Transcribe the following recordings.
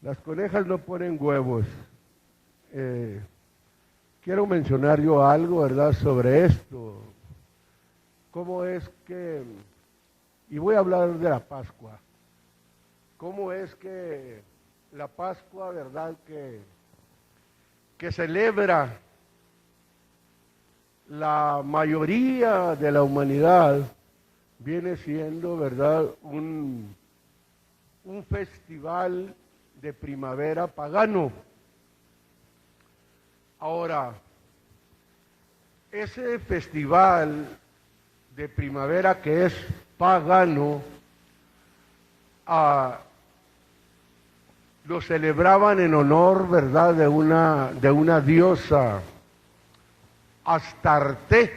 Las conejas no ponen huevos. Eh, Quiero mencionar yo algo, ¿verdad?, sobre esto. ¿Cómo es que, y voy a hablar de la Pascua, cómo es que la Pascua, ¿verdad?, que celebra la mayoría de la humanidad, viene siendo, ¿verdad?, un festival de primavera pagano. Ahora, ese festival de primavera que es pagano, lo celebraban en honor, ¿verdad?, de una diosa, Astarte.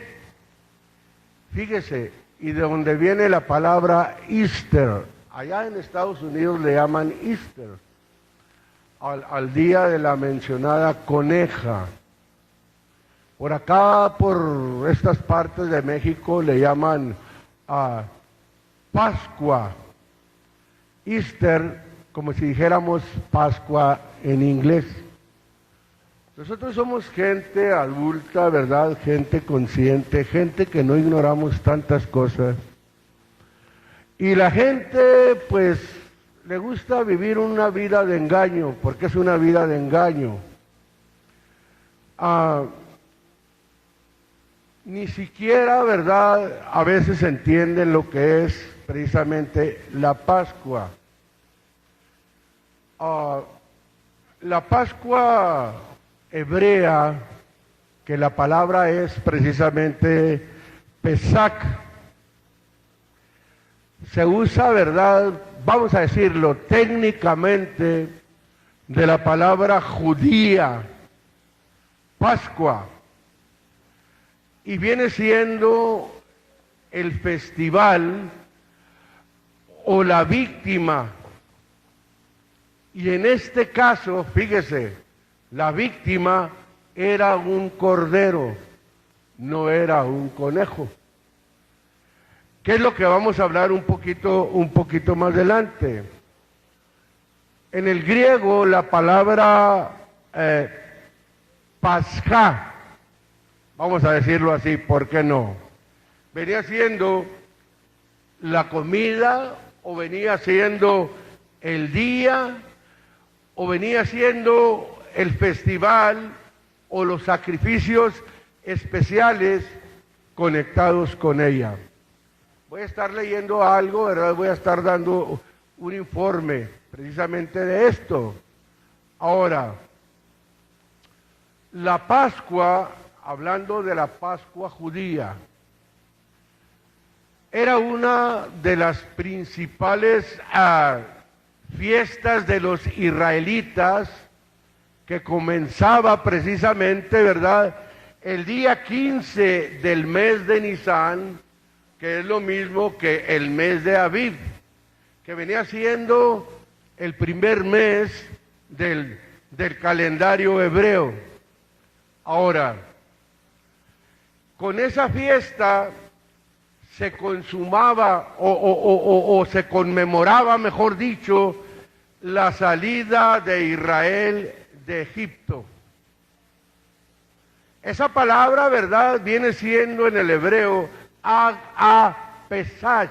Fíjese, y de donde viene la palabra Easter. Allá en Estados Unidos le llaman Easter, al día de la mencionada coneja. Por acá, por estas partes de México, le llaman Pascua. Easter, como si dijéramos Pascua en inglés. Nosotros somos gente adulta, ¿verdad? Gente consciente, gente que no ignoramos tantas cosas. Y la gente, pues, le gusta vivir una vida de engaño, porque es una vida de engaño. Ni siquiera, ¿verdad?, a veces entienden lo que es precisamente la Pascua. La Pascua hebrea, que la palabra es precisamente Pesach, se usa, ¿verdad?, vamos a decirlo técnicamente, de la palabra judía, Pascua, y viene siendo el festival o la víctima. Y en este caso, fíjese, la víctima era un cordero, no era un conejo. ¿Qué es lo que vamos a hablar un poquito más adelante? En el griego la palabra Pascha, vamos a decirlo así, ¿por qué no?, venía siendo la comida, o venía siendo el día, o venía siendo el festival, o los sacrificios especiales conectados con ella. Voy a estar leyendo algo, ¿verdad? Voy a estar dando un informe precisamente de esto. Ahora, la Pascua, hablando de la Pascua judía, era una de las principales fiestas de los israelitas, que comenzaba precisamente, ¿verdad?, el día 15 del mes de Nisan, que es lo mismo que el mes de Aviv, que venía siendo el primer mes del calendario hebreo. Ahora, con esa fiesta se consumaba o se conmemoraba, mejor dicho, la salida de Israel de Egipto. Esa palabra, ¿verdad?, viene siendo en el hebreo Pesach,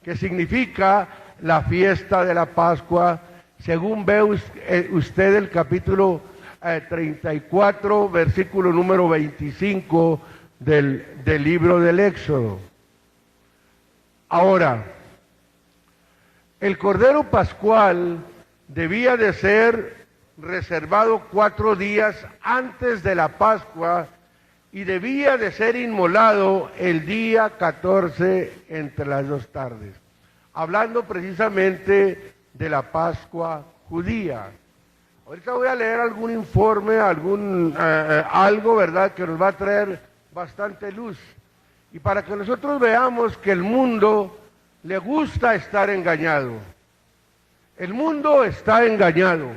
que significa la fiesta de la Pascua, según ve usted el capítulo 34, versículo número 25 del libro del Éxodo. Ahora, el Cordero Pascual debía de ser reservado 4 días antes de la Pascua y debía de ser inmolado el día 14 entre las 2 tardes. Hablando precisamente de la Pascua judía. Ahorita voy a leer algún informe, algo, ¿verdad?, que nos va a traer bastante luz. Y para que nosotros veamos que el mundo le gusta estar engañado. El mundo está engañado.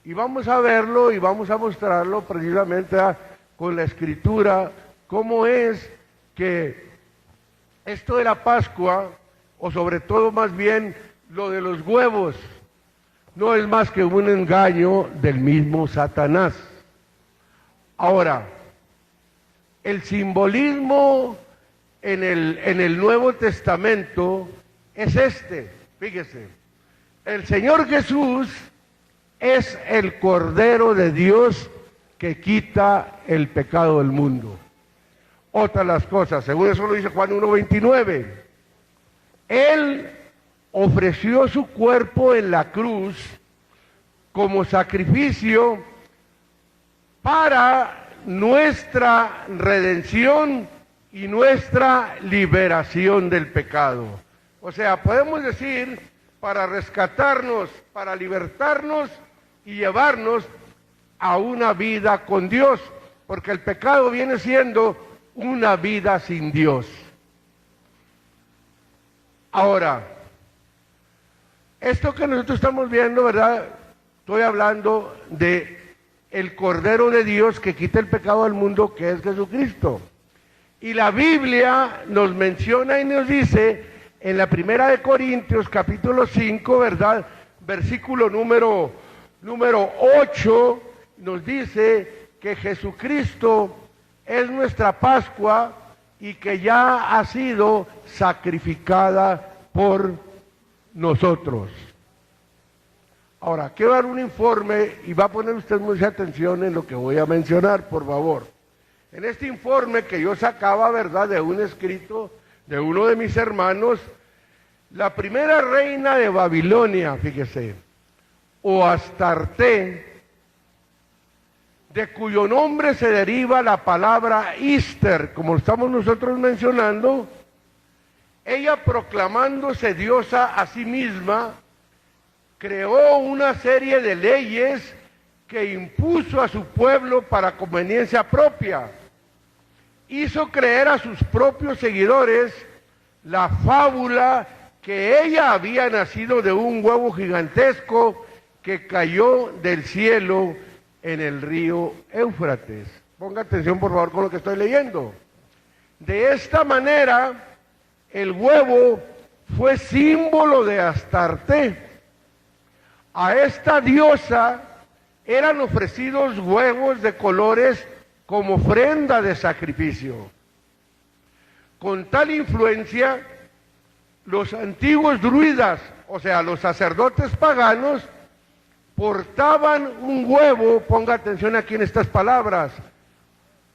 Y vamos a verlo y vamos a mostrarlo precisamente con la Escritura, cómo es que esto de la Pascua, o sobre todo más bien lo de los huevos, no es más que un engaño del mismo Satanás. Ahora, el simbolismo en el Nuevo Testamento es este, fíjese, el Señor Jesús es el Cordero de Dios que quita el pecado del mundo. Otras las cosas, según eso lo dice Juan 1:29, Él ofreció su cuerpo en la cruz como sacrificio para nuestra redención y nuestra liberación del pecado. O sea, podemos decir, para rescatarnos, para libertarnos y llevarnos a una vida con Dios, porque el pecado viene siendo una vida sin Dios. Ahora, esto que nosotros estamos viendo, ¿verdad? Estoy hablando de el Cordero de Dios que quita el pecado del mundo, que es Jesucristo. Y la Biblia nos menciona y nos dice en la Primera de Corintios, capítulo 5, ¿verdad? Versículo número 8, nos dice que Jesucristo es nuestra Pascua y que ya ha sido sacrificada por nosotros. Ahora, quiero dar un informe y va a poner usted mucha atención en lo que voy a mencionar, por favor. En este informe que yo sacaba, ¿verdad?, de un escrito de uno de mis hermanos, la primera reina de Babilonia, fíjese, o Astarte, de cuyo nombre se deriva la palabra Ister, como estamos nosotros mencionando, ella proclamándose diosa a sí misma, creó una serie de leyes que impuso a su pueblo para conveniencia propia. Hizo creer a sus propios seguidores la fábula que ella había nacido de un huevo gigantesco que cayó del cielo en el río Éufrates. Ponga atención, por favor, con lo que estoy leyendo. De esta manera, el huevo fue símbolo de Astarte. A esta diosa eran ofrecidos huevos de colores como ofrenda de sacrificio. Con tal influencia, los antiguos druidas, o sea, los sacerdotes paganos, portaban un huevo, ponga atención aquí en estas palabras,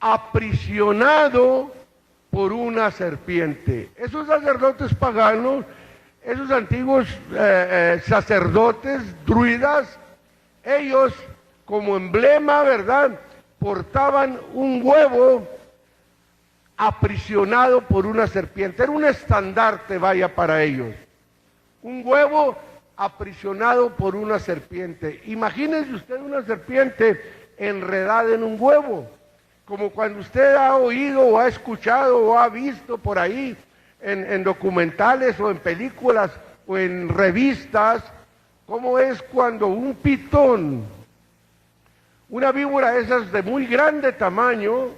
aprisionado por una serpiente. Esos sacerdotes paganos, esos antiguos sacerdotes druidas, ellos como emblema, ¿verdad?, portaban un huevo aprisionado por una serpiente. Era un estandarte, vaya, para ellos. Un huevo aprisionado por una serpiente. Imagínense usted una serpiente enredada en un huevo, como cuando usted ha oído o ha escuchado o ha visto por ahí en documentales o en películas o en revistas, cómo es cuando un pitón, una víbora de esas de muy grande tamaño,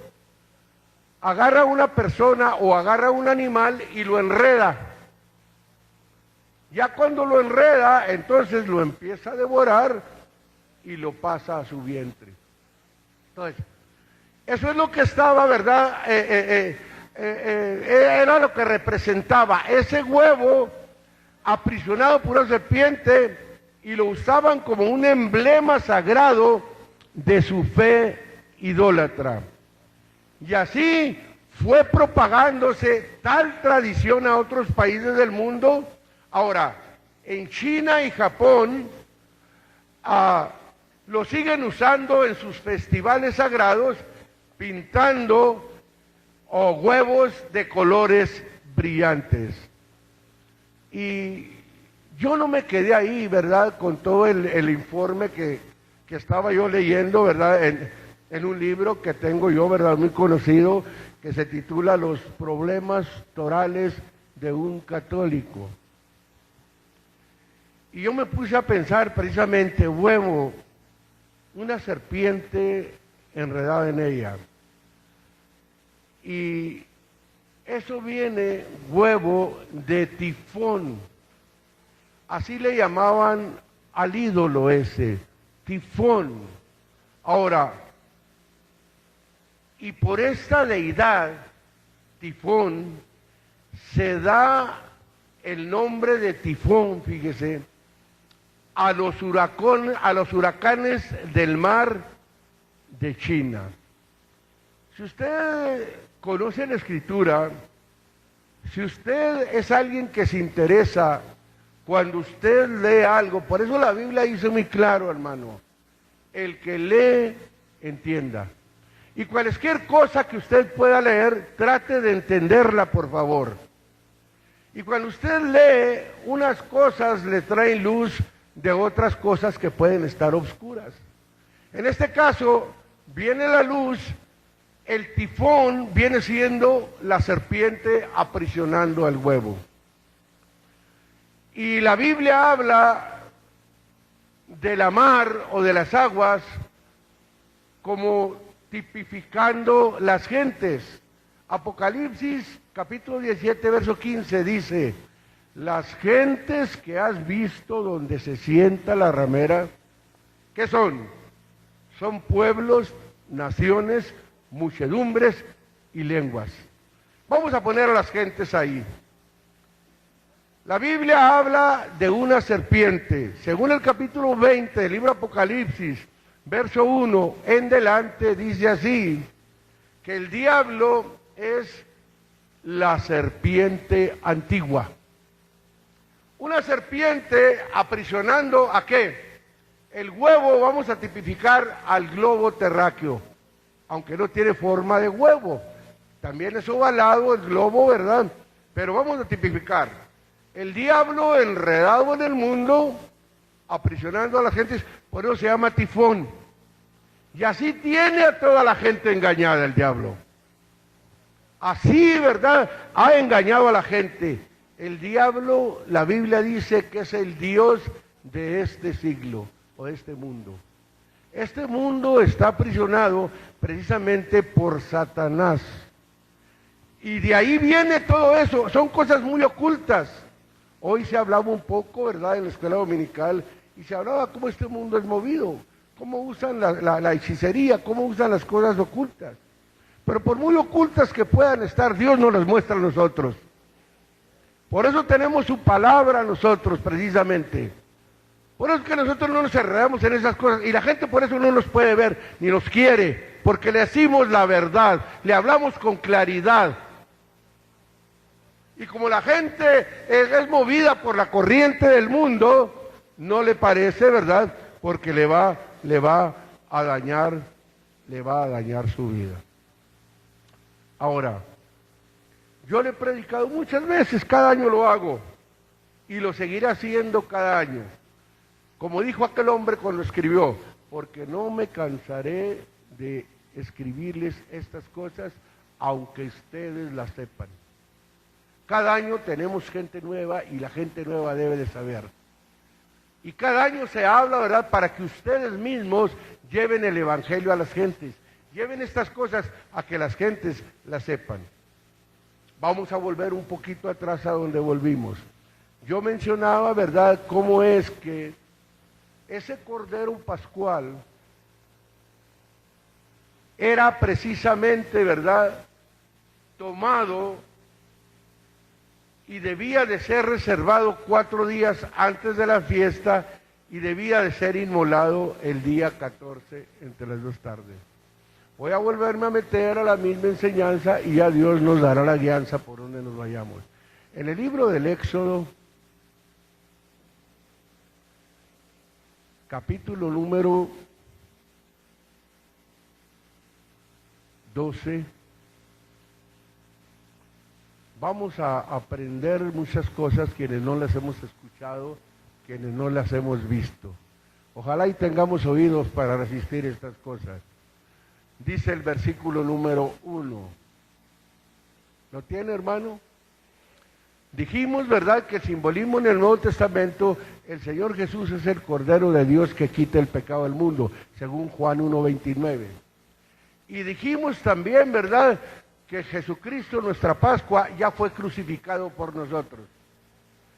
agarra a una persona o agarra a un animal y lo enreda. Ya cuando lo enreda, entonces lo empieza a devorar y lo pasa a su vientre. Entonces, eso es lo que estaba, ¿verdad? Era lo que representaba ese huevo aprisionado por una serpiente, y lo usaban como un emblema sagrado de su fe idólatra. Y así fue propagándose tal tradición a otros países del mundo. Ahora, en China y Japón lo siguen usando en sus festivales sagrados, pintando huevos de colores brillantes. Y yo no me quedé ahí, ¿verdad?, con todo el informe que estaba yo leyendo, ¿verdad?, en un libro que tengo yo, ¿verdad?, muy conocido, que se titula Los problemas torales de un católico. Y yo me puse a pensar precisamente, huevo, una serpiente enredada en ella. Y eso viene, huevo, de tifón. Así le llamaban al ídolo ese, Tifón. Ahora, y por esta deidad, Tifón, se da el nombre de tifón, fíjese, a los huracanes del mar de China. Si usted conoce la Escritura, si usted es alguien que se interesa cuando usted lee algo, por eso la Biblia dice muy claro, hermano, el que lee, entienda. Y cualquier cosa que usted pueda leer, trate de entenderla, por favor. Y cuando usted lee, unas cosas le traen luz de otras cosas que pueden estar oscuras. En este caso, viene la luz, el tifón viene siendo la serpiente aprisionando al huevo. Y la Biblia habla de la mar o de las aguas como tipificando las gentes. Apocalipsis capítulo 17, verso 15 dice, las gentes que has visto donde se sienta la ramera, ¿qué son? Son pueblos, naciones, muchedumbres y lenguas. Vamos a poner a las gentes ahí. La Biblia habla de una serpiente. Según el capítulo 20 del libro Apocalipsis, verso 1 en delante, dice así, que el diablo es la serpiente antigua. Una serpiente aprisionando ¿a qué? El huevo vamos a tipificar al globo terráqueo, aunque no tiene forma de huevo. También es ovalado el globo, ¿verdad? Pero vamos a tipificar. El diablo enredado en el mundo, aprisionando a la gente, por eso se llama tifón. Y así tiene a toda la gente engañada el diablo. Así, ¿verdad? Ha engañado a la gente. El diablo, la Biblia dice que es el Dios de este siglo o de este mundo. Este mundo está aprisionado precisamente por Satanás. Y de ahí viene todo eso. Son cosas muy ocultas. Hoy se hablaba un poco, ¿verdad?, en la escuela dominical, y se hablaba cómo este mundo es movido, cómo usan la hechicería, cómo usan las cosas ocultas. Pero por muy ocultas que puedan estar, Dios nos las muestra a nosotros. Por eso tenemos su palabra a nosotros, precisamente. Por eso es que nosotros no nos enredamos en esas cosas, y la gente por eso no nos puede ver, ni nos quiere, porque le decimos la verdad, le hablamos con claridad. Y como la gente es movida por la corriente del mundo, no le parece, ¿verdad?, porque le va a dañar su vida. Ahora, yo le he predicado muchas veces, cada año lo hago, y lo seguiré haciendo cada año. Como dijo aquel hombre cuando escribió, porque no me cansaré de escribirles estas cosas, aunque ustedes las sepan. Cada año tenemos gente nueva y la gente nueva debe de saber. Y cada año se habla, ¿verdad?, para que ustedes mismos lleven el evangelio a las gentes. Lleven estas cosas a que las gentes las sepan. Vamos a volver un poquito atrás a donde volvimos. Yo mencionaba, ¿verdad?, cómo es que ese Cordero Pascual era precisamente, ¿verdad?, tomado y debía de ser reservado 4 días antes de la fiesta y debía de ser inmolado el día 14 entre las 2 tardes. Voy a volverme a meter a la misma enseñanza y ya Dios nos dará la guianza por donde nos vayamos. En el libro del Éxodo, capítulo número 12, vamos a aprender muchas cosas quienes no las hemos escuchado, quienes no las hemos visto. Ojalá y tengamos oídos para resistir estas cosas. Dice el versículo número 1. ¿Lo tiene, hermano? Dijimos, ¿verdad?, que el simbolismo en el Nuevo Testamento, el Señor Jesús es el Cordero de Dios que quita el pecado del mundo, según Juan 1:29. Y dijimos también, ¿verdad?, que Jesucristo, nuestra Pascua, ya fue crucificado por nosotros.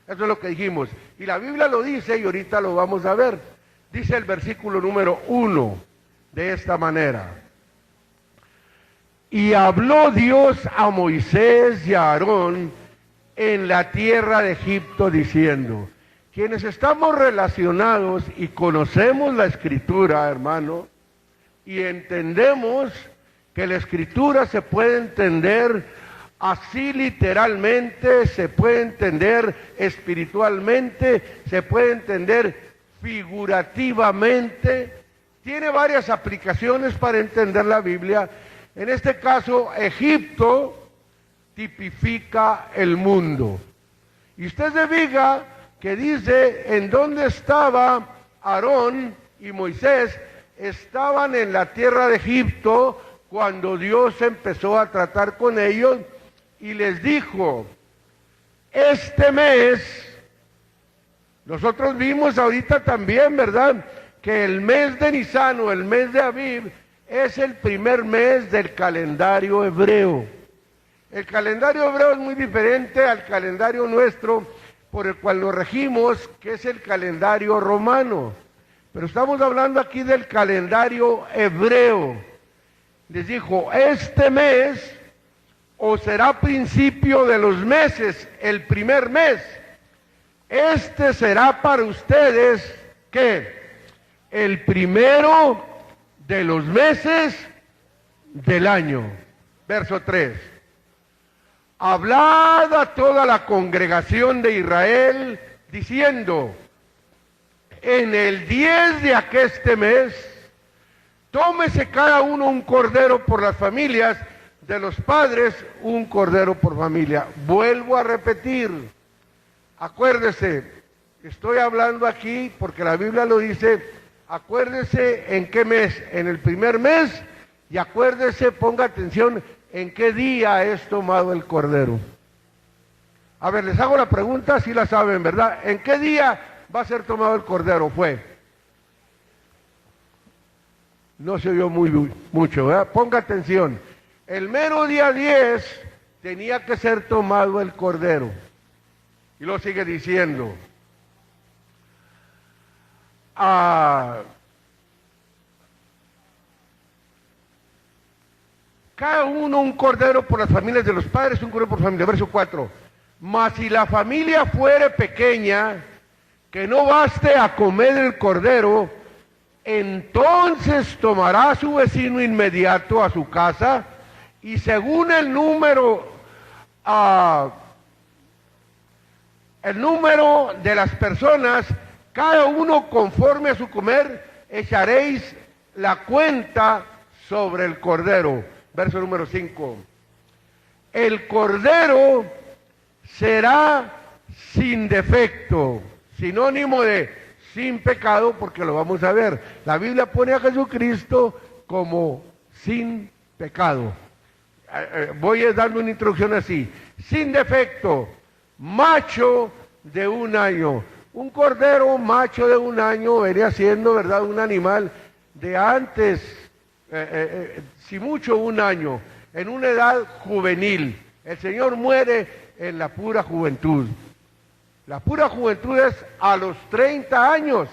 Eso es lo que dijimos. Y la Biblia lo dice y ahorita lo vamos a ver. Dice el versículo número 1 de esta manera. Y habló Dios a Moisés y a Aarón en la tierra de Egipto diciendo, quienes estamos relacionados y conocemos la Escritura, hermano, y entendemos que la Escritura se puede entender así literalmente, se puede entender espiritualmente, se puede entender figurativamente, tiene varias aplicaciones para entender la Biblia. En este caso, Egipto tipifica el mundo. Y usted se fija que dice en dónde estaba Aarón y Moisés, estaban en la tierra de Egipto cuando Dios empezó a tratar con ellos y les dijo, este mes, nosotros vimos ahorita también, ¿verdad?, que el mes de Nisan o el mes de Aviv es el primer mes del calendario hebreo. El calendario hebreo es muy diferente al calendario nuestro por el cual nos regimos, que es el calendario romano. Pero estamos hablando aquí del calendario hebreo. Les dijo, este mes o será principio de los meses, el primer mes. Este será para ustedes, ¿qué? El primero de los meses del año. Verso 3. Hablad a toda la congregación de Israel, diciendo, en el 10 de aqueste mes, tómese cada uno un cordero por las familias de los padres, un cordero por familia. Vuelvo a repetir, acuérdese, estoy hablando aquí porque la Biblia lo dice, acuérdese en qué mes, en el primer mes, y acuérdese, ponga atención, en qué día es tomado el cordero. A ver, les hago la pregunta, si la saben, ¿verdad? ¿En qué día va a ser tomado el cordero? No se oyó mucho, ¿verdad? Ponga atención. El mero día 10 tenía que ser tomado el cordero. Y lo sigue diciendo. Cada uno un cordero por las familias de los padres, un cordero por familia. Verso 4. Mas si la familia fuere pequeña, que no baste a comer el cordero, entonces tomará a su vecino inmediato a su casa, y según el número de las personas, cada uno conforme a su comer, echaréis la cuenta sobre el cordero. Verso número 5. El cordero será sin defecto, sinónimo de sin pecado, porque lo vamos a ver. La Biblia pone a Jesucristo como sin pecado. Voy a darle una introducción así. Sin defecto, macho de un año. Un cordero macho de un año venía siendo, ¿verdad?, un animal de antes, si mucho un año, en una edad juvenil. El Señor muere en la pura juventud. La pura juventud es a los 30 años.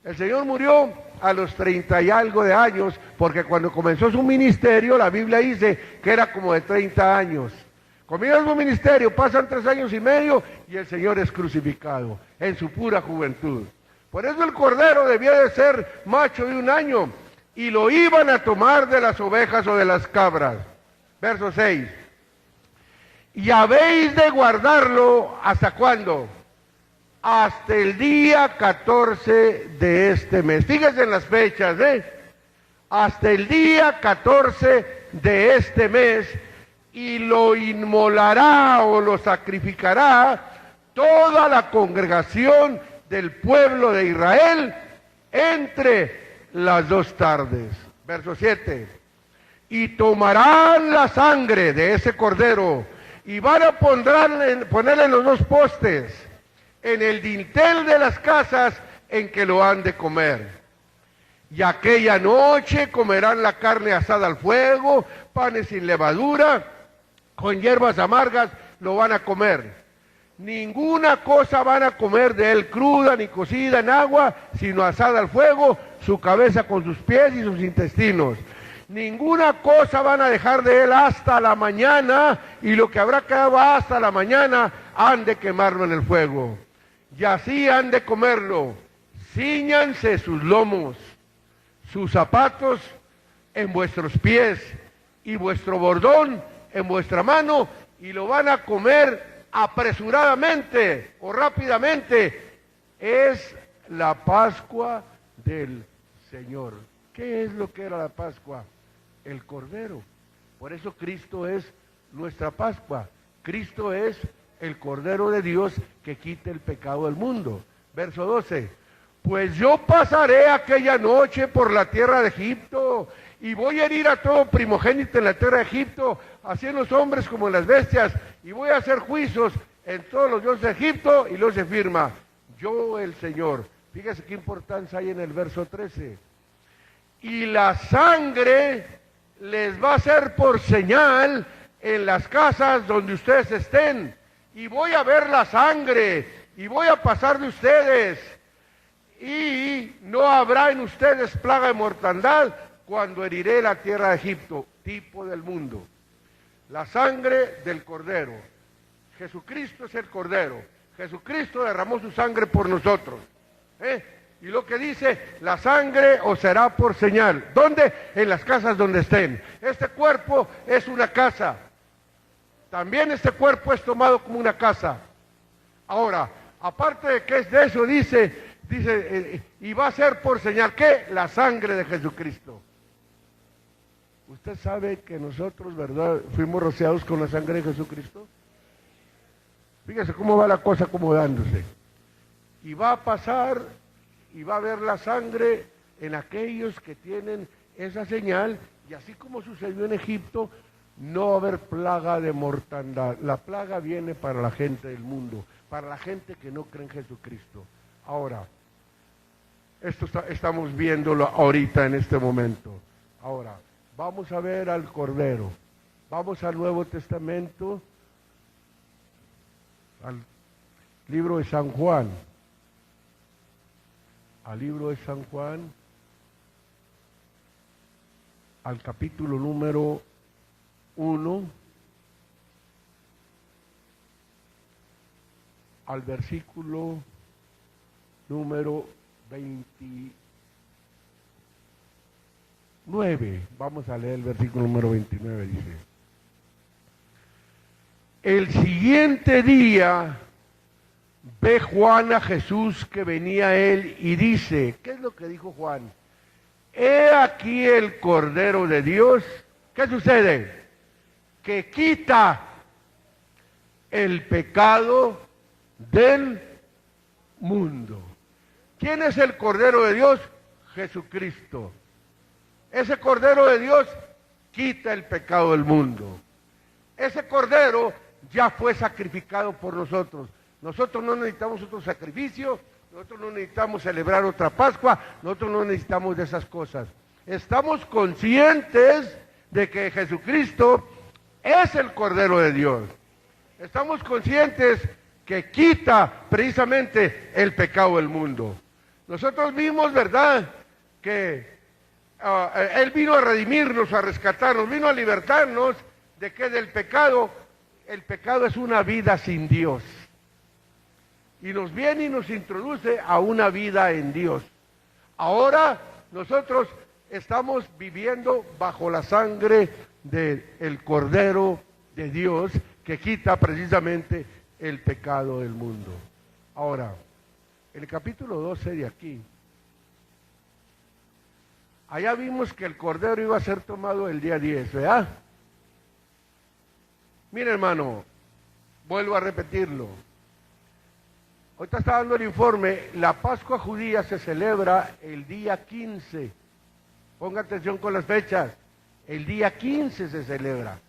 El Señor murió a los 30 y algo de años, porque cuando comenzó su ministerio, la Biblia dice que era como de 30 años. Comienza su ministerio, pasan 3 años y medio y el Señor es crucificado en su pura juventud. Por eso el cordero debía de ser macho de un año y lo iban a tomar de las ovejas o de las cabras. Verso 6. Y habéis de guardarlo, ¿hasta cuándo? Hasta el día 14 de este mes. Fíjense en las fechas, hasta el día 14 de este mes, y lo inmolará o lo sacrificará toda la congregación del pueblo de Israel entre las 2 tardes. Verso 7. Y tomarán la sangre de ese cordero y van a ponerle en los 2 postes, en el dintel de las casas en que lo han de comer. Y aquella noche comerán la carne asada al fuego, panes sin levadura, con hierbas amargas lo van a comer. Ninguna cosa van a comer de él cruda ni cocida en agua, sino asada al fuego, su cabeza con sus pies y sus intestinos. Ninguna cosa van a dejar de él hasta la mañana, y lo que habrá quedado hasta la mañana han de quemarlo en el fuego. Y así han de comerlo. Cíñanse sus lomos, sus zapatos en vuestros pies y vuestro bordón en vuestra mano, y lo van a comer apresuradamente o rápidamente. Es la Pascua del Señor. ¿Qué es lo que era la Pascua? El Cordero. Por eso Cristo es nuestra Pascua. Cristo es el Cordero de Dios que quita el pecado del mundo. Verso 12. Pues yo pasaré aquella noche por la tierra de Egipto, y voy a herir a todo primogénito en la tierra de Egipto, así en los hombres como en las bestias, y voy a hacer juicios en todos los dioses de Egipto, y los se firma, yo el Señor. Fíjese qué importancia hay en el verso 13. Y la sangre les va a ser por señal en las casas donde ustedes estén, y voy a ver la sangre, y voy a pasar de ustedes, y no habrá en ustedes plaga de mortandad cuando heriré la tierra de Egipto, tipo del mundo. La sangre del Cordero. Jesucristo es el Cordero. Jesucristo derramó su sangre por nosotros. Y lo que dice, la sangre os será por señal. ¿Dónde? En las casas donde estén. Este cuerpo es una casa. También este cuerpo es tomado como una casa. Ahora, aparte de que es de eso, dice, y va a ser por señal, ¿qué? La sangre de Jesucristo. ¿Usted sabe que nosotros, verdad, fuimos rociados con la sangre de Jesucristo? Fíjese cómo va la cosa acomodándose. Y va a pasar, y va a ver la sangre en aquellos que tienen esa señal, y así como sucedió en Egipto, no va a haber plaga de mortandad. La plaga viene para la gente del mundo, para la gente que no cree en Jesucristo. Ahora, esto estamos viéndolo ahorita en este momento. Ahora, vamos a ver al Cordero. Vamos al Nuevo Testamento, al libro de San Juan. Al libro de San Juan, al capítulo número 1, al versículo número 29. Vamos a leer el versículo número 29, dice. El siguiente día ve Juan a Jesús que venía a él y dice, ¿qué es lo que dijo Juan? He aquí el Cordero de Dios. ¿Qué sucede? Que quita el pecado del mundo. ¿Quién es el Cordero de Dios? Jesucristo. Ese Cordero de Dios quita el pecado del mundo. Ese Cordero ya fue sacrificado por nosotros. Nosotros no necesitamos otro sacrificio, nosotros no necesitamos celebrar otra Pascua, nosotros no necesitamos de esas cosas. Estamos conscientes de que Jesucristo es el Cordero de Dios. Estamos conscientes que quita precisamente el pecado del mundo. Nosotros vimos, ¿verdad?, que Él vino a redimirnos, a rescatarnos, vino a libertarnos de que del pecado, el pecado es una vida sin Dios. Y nos viene y nos introduce a una vida en Dios. Ahora nosotros estamos viviendo bajo la sangre del Cordero de Dios que quita precisamente el pecado del mundo. Ahora, el capítulo 12 de aquí, allá vimos que el Cordero iba a ser tomado el día 10, ¿verdad? Mire, hermano, vuelvo a repetirlo. Ahorita está dando el informe, la Pascua judía se celebra el día 15. Ponga atención con las fechas. El día 15 se celebra.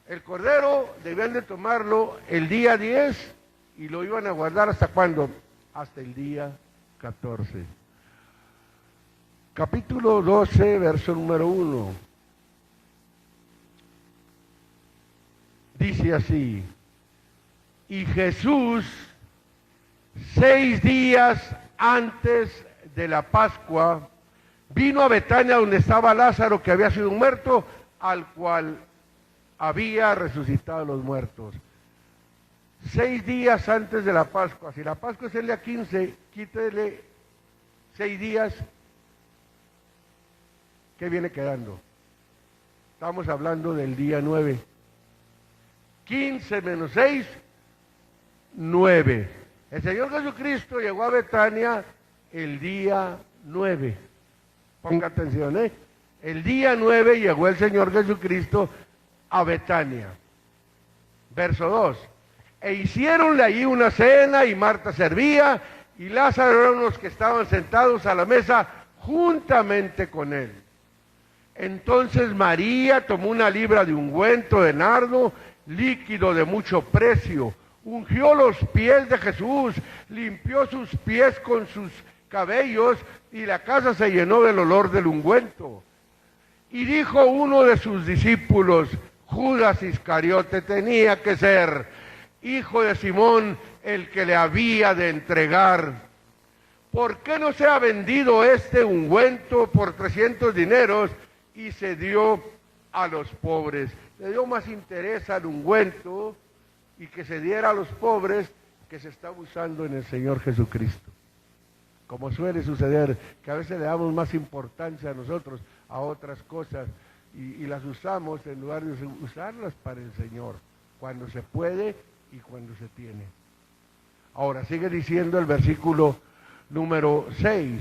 El Cordero debían de tomarlo el día 10 y lo iban a guardar ¿hasta cuándo? Hasta el día 14. Capítulo 12, verso número 1. Dice así: Y Jesús, 6 días antes de la Pascua, vino a Betania donde estaba Lázaro, que había sido muerto, al cual había resucitado a los muertos. 6 días antes de la Pascua. Si la Pascua es el día 15, quítele 6 días. ¿Qué viene quedando? Estamos hablando del día 9. 15 menos 6, 9. El Señor Jesucristo llegó a Betania el día 9. Ponga atención, ¿eh? El día 9 llegó el Señor Jesucristo a Betania. Verso 2. E hicieronle allí una cena, y Marta servía, y Lázaro era uno de los que estaban sentados a la mesa juntamente con él. Entonces María tomó una libra de ungüento de nardo, líquido de mucho precio, ungió los pies de Jesús, limpió sus pies con sus cabellos, y la casa se llenó del olor del ungüento. Y dijo uno de sus discípulos, Judas Iscariote tenía que ser, hijo de Simón, el que le había de entregar. ¿Por qué no se ha vendido este ungüento por 300 dineros y se dio a los pobres? Le dio más interés al ungüento y que se diera a los pobres que se está usando en el Señor Jesucristo. Como suele suceder, que a veces le damos más importancia a nosotros, a otras cosas, y las usamos en lugar de usarlas para el Señor, cuando se puede y cuando se tiene. Ahora, sigue diciendo el versículo número 6.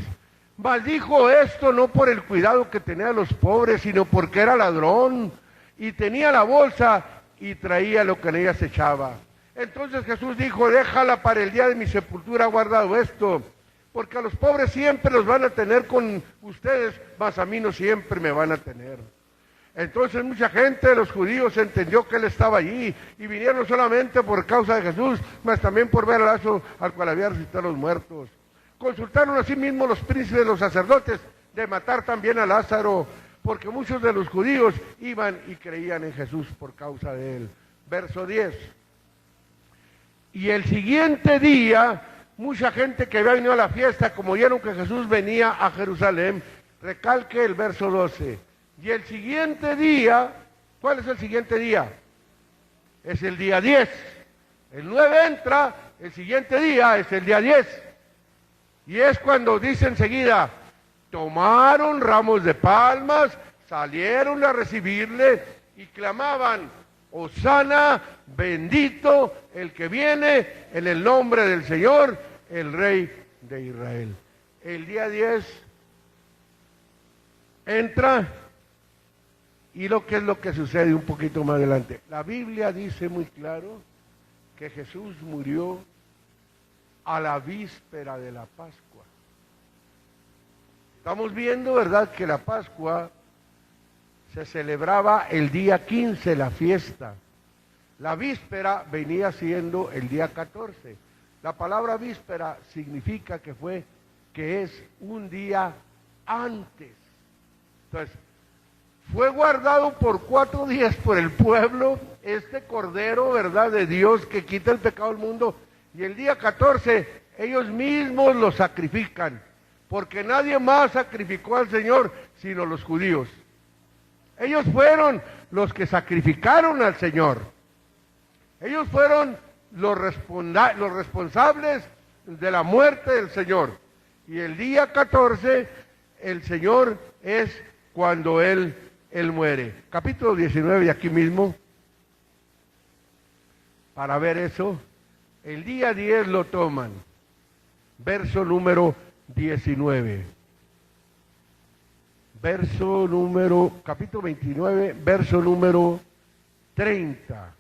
Mas dijo esto no por el cuidado que tenía de los pobres, sino porque era ladrón, y tenía la bolsa y traía lo que en ella se echaba. Entonces Jesús dijo, déjala para el día de mi sepultura, guardado esto, porque a los pobres siempre los van a tener con ustedes, mas a mí no siempre me van a tener. Entonces mucha gente de los judíos entendió que él estaba allí, y vinieron no solamente por causa de Jesús, mas también por ver al Lázaro al cual había resucitado a los muertos. Consultaron asimismo los príncipes de los sacerdotes de matar también a Lázaro, porque muchos de los judíos iban y creían en Jesús por causa de él. Verso 10. Y el siguiente día, mucha gente que había venido a la fiesta, como vieron que Jesús venía a Jerusalén, recalque el verso 12. Y el siguiente día, ¿cuál es el siguiente día? Es el día 10. El 9 entra, el siguiente día es el día 10. Y es cuando dice enseguida, tomaron ramos de palmas, salieron a recibirle y clamaban, Hosana, bendito el que viene en el nombre del Señor, el Rey de Israel. El día 10 entra, y lo que es lo que sucede un poquito más adelante. La Biblia dice muy claro que Jesús murió a la víspera de la Pascua. Estamos viendo, ¿verdad?, que la Pascua se celebraba el día 15, la fiesta. La víspera venía siendo el día 14. La palabra víspera significa que es un día antes. Entonces, fue guardado por 4 días por el pueblo, este Cordero, ¿verdad?, de Dios que quita el pecado del mundo, y el día 14 ellos mismos lo sacrifican, porque nadie más sacrificó al Señor sino los judíos. Ellos fueron los que sacrificaron al Señor. Ellos fueron los responsables de la muerte del Señor. Y el día 14, el Señor es cuando Él muere. Capítulo 19 de aquí mismo, para ver eso. El día 10 lo toman. Verso número 19. Capítulo 29, verso número 30.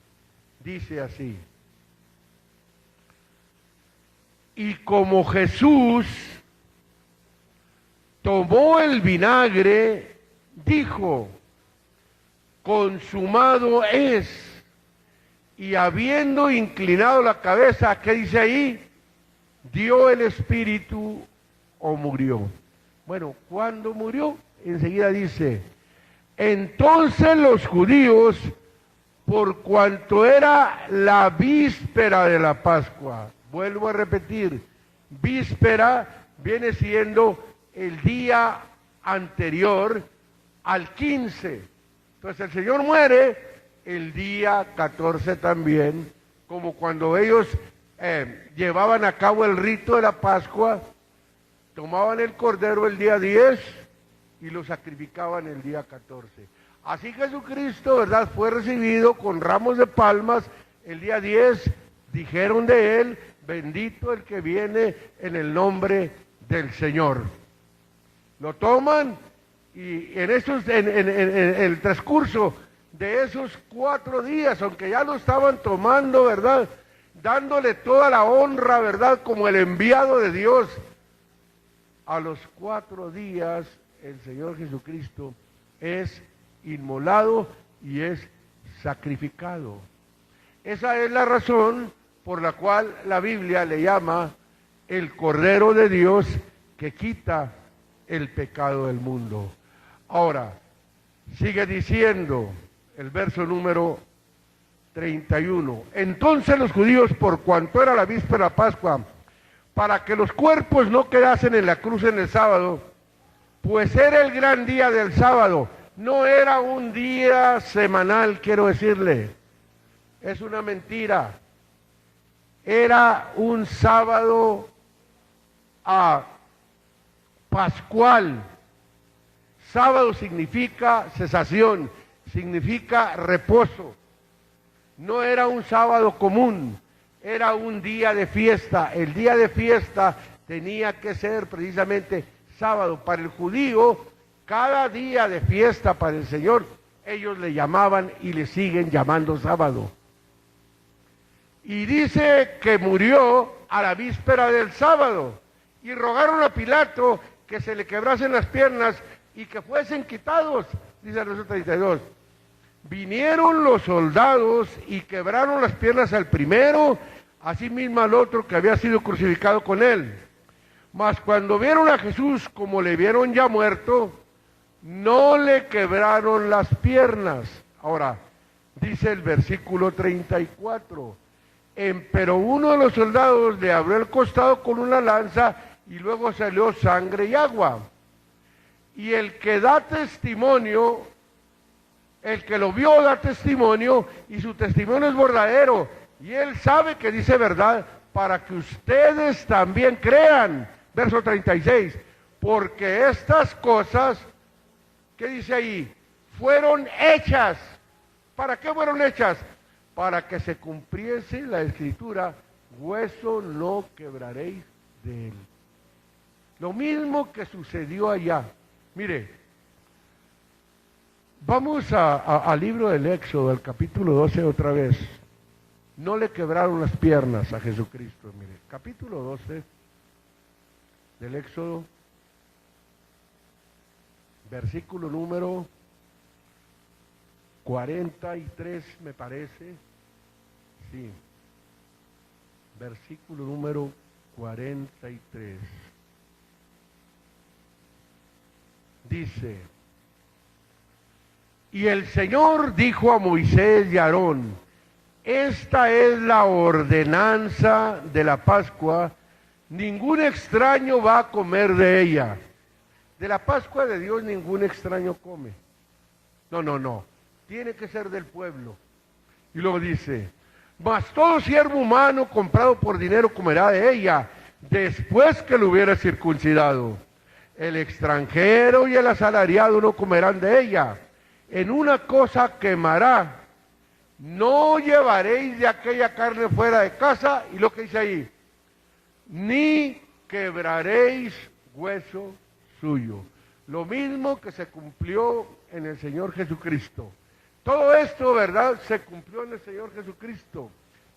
Dice así. Y como Jesús tomó el vinagre, dijo, consumado es. Y habiendo inclinado la cabeza, ¿qué dice ahí? Dio el espíritu o murió. Bueno, ¿cuándo murió? Enseguida dice, entonces los judíos por cuanto era la víspera de la Pascua. Vuelvo a repetir, víspera viene siendo el día anterior al 15. Entonces el Señor muere el día 14 también, como cuando ellos llevaban a cabo el rito de la Pascua, tomaban el cordero el día 10 y lo sacrificaban el día 14. Así Jesucristo, ¿verdad?, fue recibido con ramos de palmas el día 10, dijeron de él, bendito el que viene en el nombre del Señor. Lo toman y en el transcurso de esos 4 días, aunque ya lo estaban tomando, ¿verdad?, dándole toda la honra, ¿verdad?, como el enviado de Dios, a los 4 días el Señor Jesucristo es inmolado y es sacrificado. Esa es la razón por la cual la Biblia le llama el Cordero de Dios que quita el pecado del mundo. Ahora, sigue diciendo el verso número 31. Entonces los judíos, por cuanto era la víspera de la Pascua, para que los cuerpos no quedasen en la cruz en el sábado, pues era el gran día del sábado, no era un día semanal, quiero decirle, es una mentira, era un sábado pascual. Sábado significa cesación, significa reposo. No era un sábado común, era un día de fiesta. El día de fiesta tenía que ser precisamente sábado. Para el judío, cada día de fiesta para el Señor, ellos le llamaban y le siguen llamando sábado. Y dice que murió a la víspera del sábado. Y rogaron a Pilato que se le quebrasen las piernas y que fuesen quitados, dice el verso 32. Vinieron los soldados y quebraron las piernas al primero, asimismo al otro que había sido crucificado con él. Mas cuando vieron a Jesús como le vieron ya muerto, no le quebraron las piernas. Ahora, dice el versículo 34, pero uno de los soldados le abrió el costado con una lanza y luego salió sangre y agua. Y el que da testimonio, el que lo vio da testimonio, y su testimonio es verdadero, y él sabe que dice verdad, para que ustedes también crean. Verso 36, porque estas cosas, ¿qué dice ahí? Fueron hechas. ¿Para qué fueron hechas? Para que se cumpliese la escritura, hueso no quebraréis de él. Lo mismo que sucedió allá. Mire, vamos al libro del Éxodo, al capítulo 12 otra vez. No le quebraron las piernas a Jesucristo. Mire, capítulo 12 del Éxodo, versículo número 43, me parece. Sí, versículo número 43. Dice, y el Señor dijo a Moisés y a Aarón, esta es la ordenanza de la Pascua, ningún extraño va a comer de ella. De la Pascua de Dios ningún extraño come. No, tiene que ser del pueblo. Y luego dice, mas todo siervo humano comprado por dinero comerá de ella, después que lo hubiera circuncidado. El extranjero y el asalariado no comerán de ella. En una cosa quemará. No llevaréis de aquella carne fuera de casa. Y lo que dice ahí, ni quebraréis hueso suyo. Lo mismo que se cumplió en el Señor Jesucristo. Todo esto, ¿verdad?, se cumplió en el Señor Jesucristo.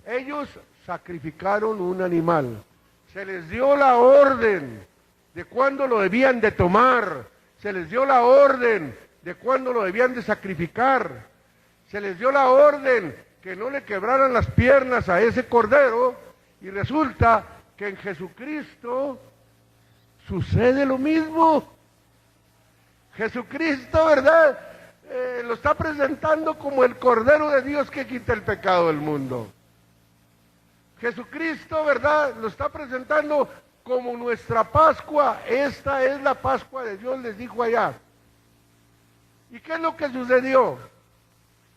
Ellos sacrificaron un animal. Se les dio la orden de cuándo lo debían de tomar, se les dio la orden de cuándo lo debían de sacrificar, se les dio la orden que no le quebraran las piernas a ese cordero, y resulta que en Jesucristo sucede lo mismo. Jesucristo, ¿verdad?, lo está presentando como el Cordero de Dios que quita el pecado del mundo. Jesucristo, ¿verdad? Lo está presentando como nuestra Pascua. Esta es la Pascua de Dios, les dijo allá. ¿Y qué es lo que sucedió?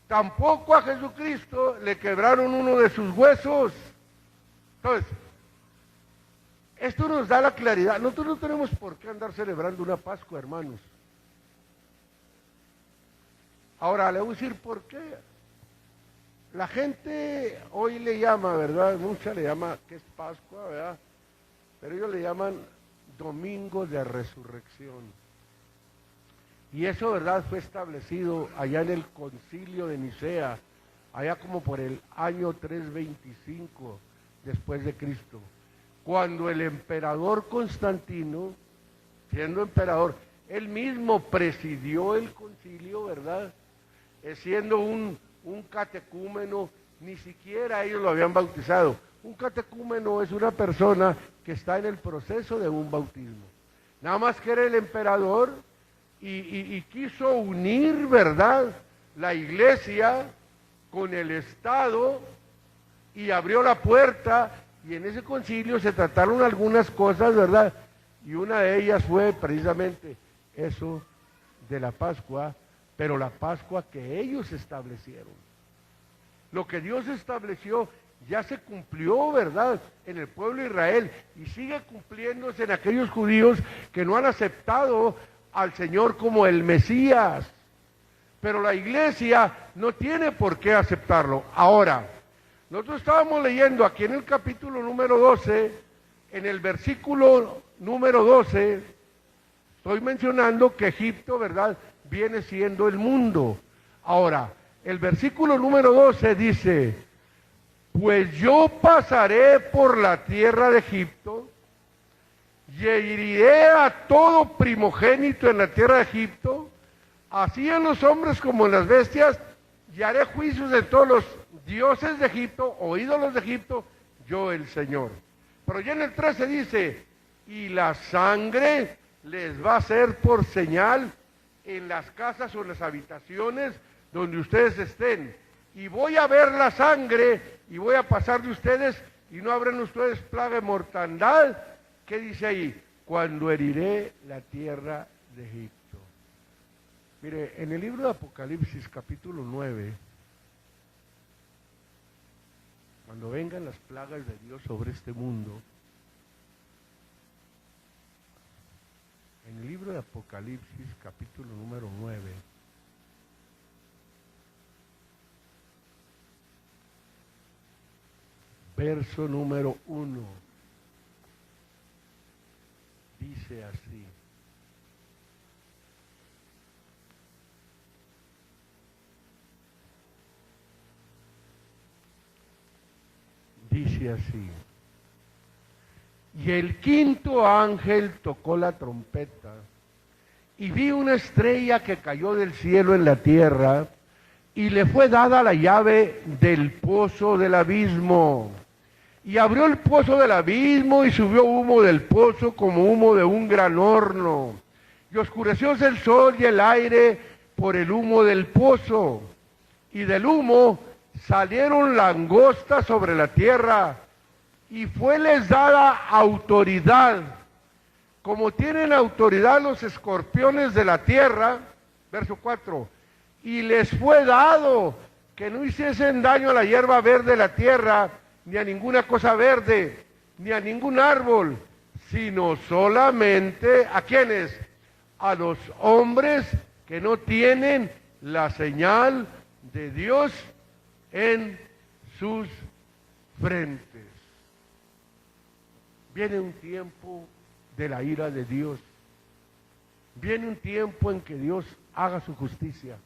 Tampoco a Jesucristo le quebraron uno de sus huesos. Entonces, esto nos da la claridad. Nosotros no tenemos por qué andar celebrando una Pascua, hermanos. Ahora, le voy a decir por qué. La gente hoy le llama, ¿verdad? Mucha le llama que es Pascua, ¿verdad? Pero ellos le llaman Domingo de Resurrección. Y eso, ¿verdad? Fue establecido allá en el Concilio de Nicea, allá como por el año 325 después de Cristo. Cuando el emperador Constantino, siendo emperador, él mismo presidió el concilio, ¿verdad? Siendo un catecúmeno, ni siquiera ellos lo habían bautizado. Un catecúmeno es una persona que está en el proceso de un bautismo. Nada más que era el emperador y quiso unir, ¿verdad?, la iglesia con el Estado y abrió la puerta, y en ese concilio se trataron algunas cosas, ¿verdad? Y una de ellas fue precisamente eso de la Pascua, pero la Pascua que ellos establecieron. Lo que Dios estableció ya se cumplió, ¿verdad?, en el pueblo de Israel, y sigue cumpliéndose en aquellos judíos que no han aceptado al Señor como el Mesías. Pero la iglesia no tiene por qué aceptarlo. Ahora, nosotros estábamos leyendo aquí en el capítulo número 12, en el versículo número 12, estoy mencionando que Egipto, ¿verdad?, viene siendo el mundo. Ahora, el versículo número 12 dice: pues yo pasaré por la tierra de Egipto y heriré a todo primogénito en la tierra de Egipto, así en los hombres como en las bestias, y haré juicios de todos los dioses de Egipto o ídolos de Egipto, yo el Señor. Pero ya en el 13 dice: y la sangre les va a ser por señal en las casas o en las habitaciones donde ustedes estén. Y voy a ver la sangre y voy a pasar de ustedes y no habrán ustedes plaga de mortandad. ¿Qué dice ahí? Cuando heriré la tierra de Egipto. Mire, en el libro de Apocalipsis capítulo 9, cuando vengan las plagas de Dios sobre este mundo, en el libro de Apocalipsis capítulo número 9, verso número 1, dice así: dice así: y el quinto ángel tocó la trompeta, y vi una estrella que cayó del cielo en la tierra, y le fue dada la llave del pozo del abismo. Y abrió el pozo del abismo, y subió humo del pozo como humo de un gran horno. Y oscurecióse el sol y el aire por el humo del pozo. Y del humo salieron langostas sobre la tierra, y fueles dada autoridad, como tienen autoridad los escorpiones de la tierra, verso 4, y les fue dado que no hiciesen daño a la hierba verde de la tierra, ni a ninguna cosa verde, ni a ningún árbol, sino solamente, ¿a quiénes? A los hombres que no tienen la señal de Dios en sus frentes. Viene un tiempo de la ira de Dios. Viene un tiempo en que Dios haga su justicia.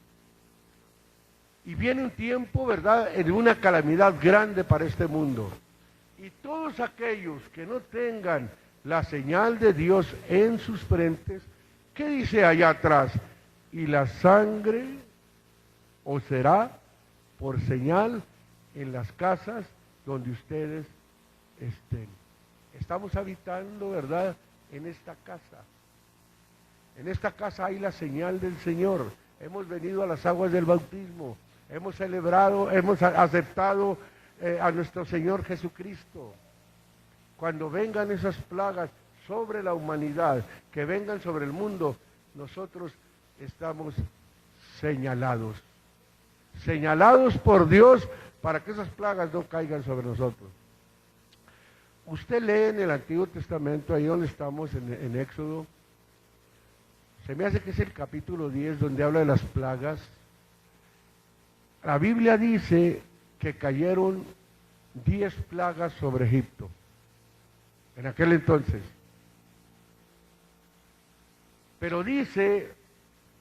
Y viene un tiempo, ¿verdad?, de una calamidad grande para este mundo. Y todos aquellos que no tengan la señal de Dios en sus frentes, ¿qué dice allá atrás? Y la sangre os será por señal en las casas donde ustedes estén. Estamos habitando, ¿verdad?, en esta casa. En esta casa hay la señal del Señor. hemos venido a las aguas del bautismo, hemos celebrado, hemos aceptado a nuestro Señor Jesucristo. Cuando vengan esas plagas sobre la humanidad, que vengan sobre el mundo, nosotros estamos señalados por Dios para que esas plagas no caigan sobre nosotros. Usted lee en el Antiguo Testamento, ahí donde estamos, en Éxodo, se me hace que es el capítulo 10 donde habla de las plagas. La Biblia dice que cayeron 10 plagas sobre Egipto, en aquel entonces. Pero dice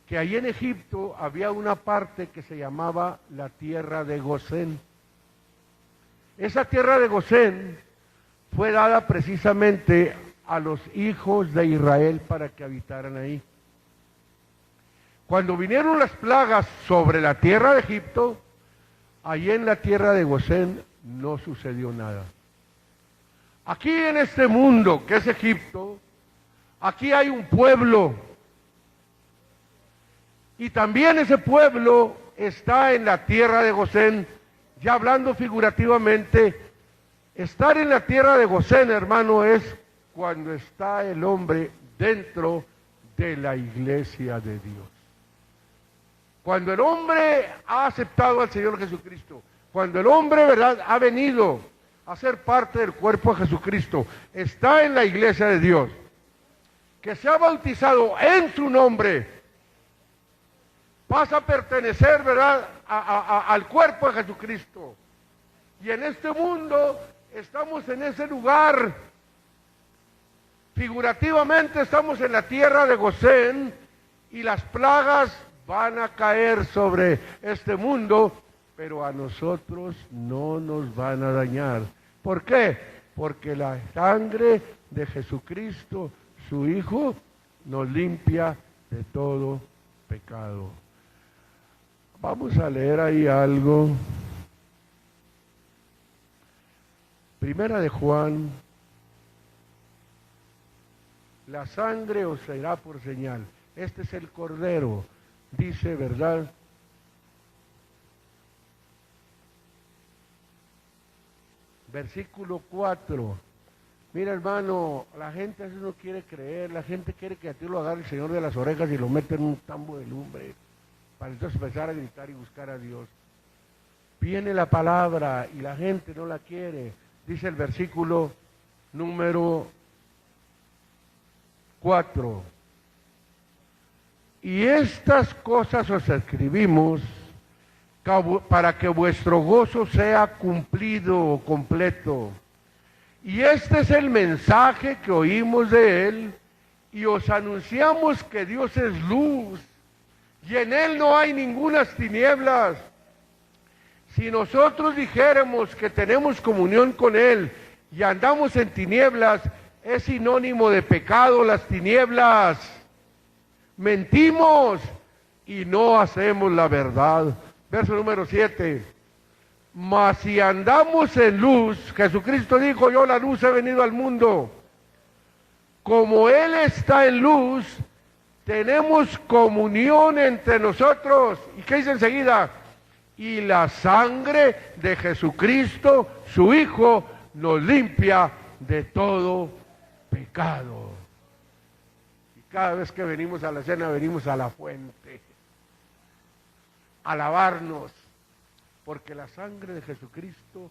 que ahí en Egipto había una parte que se llamaba la tierra de Gosén. Esa tierra de Gosén fue dada precisamente a los hijos de Israel para que habitaran ahí. Cuando vinieron las plagas sobre la tierra de Egipto, allí en la tierra de Gosén no sucedió nada. Aquí en este mundo que es Egipto, aquí hay un pueblo, y también ese pueblo está en la tierra de Gosén. Ya hablando figurativamente, estar en la tierra de Gosén, hermano, es cuando está el hombre dentro de la iglesia de Dios. Cuando el hombre ha aceptado al Señor Jesucristo, cuando el hombre, ¿verdad?, ha venido a ser parte del cuerpo de Jesucristo, está en la iglesia de Dios, que se ha bautizado en su nombre, pasa a pertenecer, ¿verdad?, al cuerpo de Jesucristo. Y en este mundo estamos en ese lugar. Figurativamente estamos en la tierra de Gosén y las plagas van a caer sobre este mundo, pero a nosotros no nos van a dañar. ¿Por qué? Porque la sangre de Jesucristo, su Hijo, nos limpia de todo pecado. Vamos a leer ahí algo. Primera de Juan. La sangre os será por señal. Este es el Cordero, dice, ¿verdad? Versículo 4. Mira, hermano, la gente a veces no quiere creer, la gente quiere que a ti lo agarre el Señor de las orejas y lo mete en un tambo de lumbre, para entonces empezar a gritar y buscar a Dios. Viene la palabra y la gente no la quiere. Dice el versículo número 4. Y estas cosas os escribimos para que vuestro gozo sea cumplido o completo. Y este es el mensaje que oímos de Él, y os anunciamos que Dios es luz, y en Él no hay ningunas tinieblas. Si nosotros dijéramos que tenemos comunión con Él y andamos en tinieblas, es sinónimo de pecado las tinieblas. Mentimos y no hacemos la verdad. Verso número 7. Mas si andamos en luz, Jesucristo dijo, yo la luz he venido al mundo. Como Él está en luz, tenemos comunión entre nosotros. ¿Y qué dice enseguida? Y la sangre de Jesucristo, su Hijo, nos limpia de todo pecado. Y cada vez que venimos a la cena, venimos a la fuente, a lavarnos, porque la sangre de Jesucristo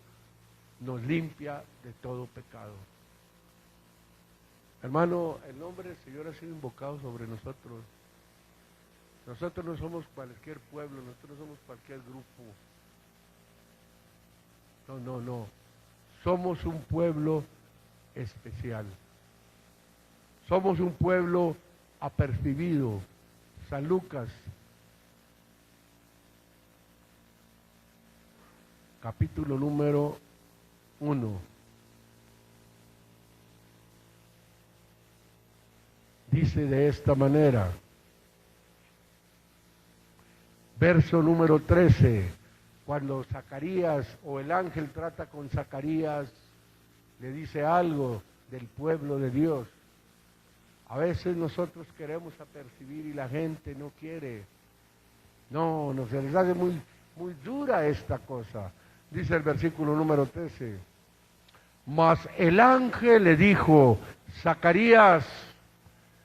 nos limpia de todo pecado. Hermano, el nombre del Señor ha sido invocado sobre nosotros. Nosotros no somos cualquier pueblo, nosotros no somos cualquier grupo. No. Somos un pueblo especial. Somos un pueblo apercibido. San Lucas, capítulo número 1. Dice de esta manera, verso número 13, cuando Zacarías o el ángel trata con Zacarías, le dice algo del pueblo de Dios. A veces nosotros queremos apercibir y la gente no quiere. No, se les hace muy dura esta cosa. Dice el versículo número 13. Mas el ángel le dijo, Zacarías,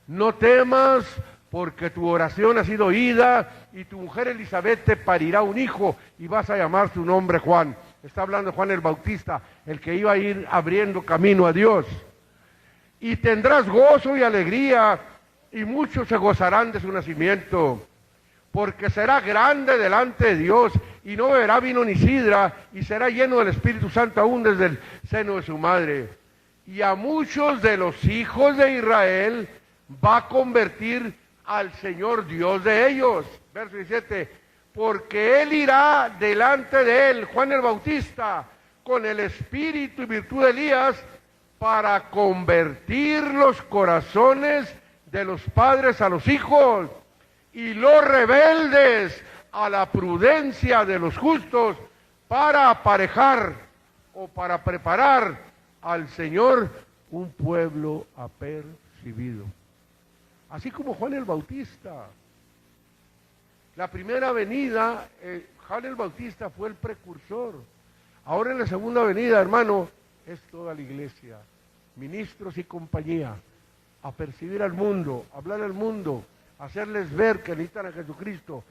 no temas, porque tu oración ha sido oída, y tu mujer Elizabeth te parirá un hijo, y vas a llamar su nombre Juan. Está hablando Juan el Bautista, el que iba a ir abriendo camino a Dios. Y tendrás gozo y alegría, y muchos se gozarán de su nacimiento, porque será grande delante de Dios, y no beberá vino ni sidra, y será lleno del Espíritu Santo aún desde el seno de su madre. Y a muchos de los hijos de Israel va a convertir al Señor Dios de ellos. Verso 17, porque Él irá delante de él, Juan el Bautista, con el espíritu y virtud de Elías, para convertir los corazones de los padres a los hijos, y los rebeldes a la prudencia de los justos, para aparejar o para preparar al Señor un pueblo apercibido. Así como Juan el Bautista. La primera venida, Juan el Bautista fue el precursor. Ahora en la segunda venida, hermano, es toda la iglesia, ministros y compañía, a percibir al mundo, hablar al mundo, hacerles ver que necesitan a Jesucristo.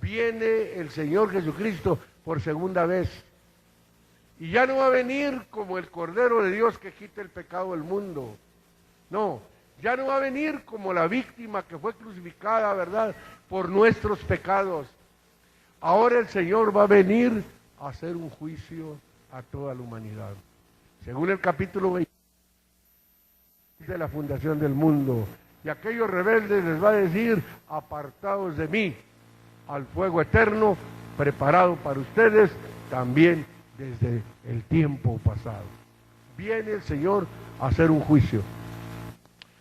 Viene el Señor Jesucristo por segunda vez. Y ya no va a venir como el Cordero de Dios que quita el pecado del mundo. No, ya no va a venir como la víctima que fue crucificada, ¿verdad?, por nuestros pecados. Ahora el Señor va a venir a hacer un juicio a toda la humanidad. Según el capítulo 20 de la fundación del mundo. Y aquellos rebeldes les va a decir, apartados de mí, al fuego eterno, preparado para ustedes también desde el tiempo pasado. Viene el Señor a hacer un juicio.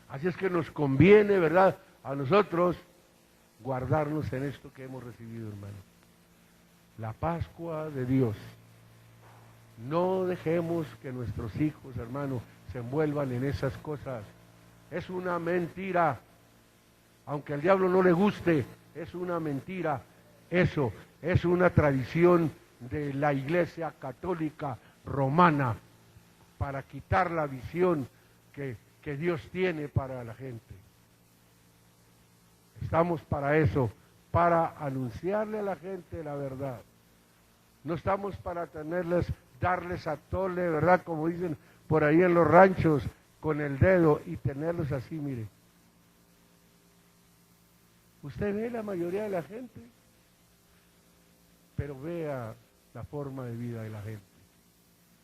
Así es que nos conviene, ¿verdad?, a nosotros guardarnos en esto que hemos recibido, hermano. La Pascua de Dios. No dejemos que nuestros hijos, hermano, se envuelvan en esas cosas. Es una mentira. Aunque al diablo no le guste, es una mentira. Eso es una tradición de la Iglesia Católica Romana para quitar la visión que Dios tiene para la gente. Estamos para eso, para anunciarle a la gente la verdad. No estamos para darles a tole, ¿verdad?, como dicen por ahí en los ranchos, con el dedo y tenerlos así, mire. Usted ve la mayoría de la gente, pero vea la forma de vida de la gente,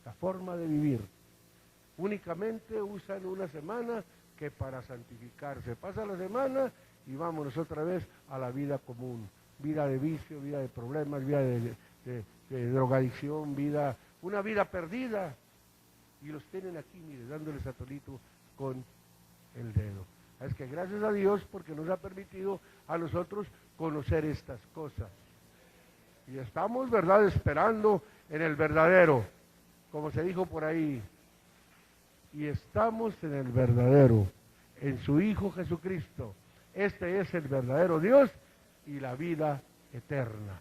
la forma de vivir. Únicamente usan una semana que para santificarse. Pasa la semana y vámonos otra vez a la vida común. Vida de vicio, vida de problemas, vida de drogadicción, una vida perdida. Y los tienen aquí, mire, dándoles a tolito con el dedo. Es que gracias a Dios porque nos ha permitido a nosotros conocer estas cosas. Y estamos, ¿verdad?, esperando en el verdadero, como se dijo por ahí. Y estamos en el verdadero, en su Hijo Jesucristo. Este es el verdadero Dios y la vida eterna.